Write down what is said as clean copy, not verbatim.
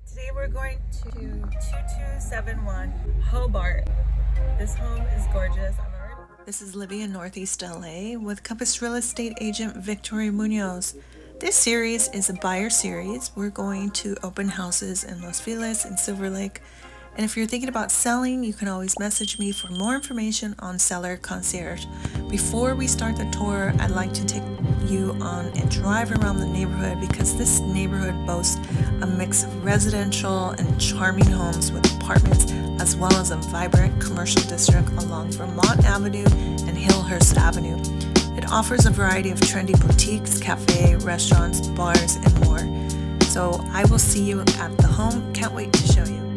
Today we're going to 2271 Hobart. This home is gorgeous. This is Livy in Northeast LA with Compass Real Estate Agent Victoria Munoz. This series is a buyer series. We're going to open houses in Los Feliz and Silver Lake. And if you're thinking about selling, you can always message me for more information on Seller Concierge. Before we start the tour, I'd like to take you on a drive around the neighborhood because this neighborhood boasts a mix of residential and charming homes with apartments as well as a vibrant commercial district along Vermont Avenue and Hillhurst Avenue. It offers a variety of trendy boutiques, cafe, restaurants, bars, and more. So I will see you at the home. Can't wait to show you.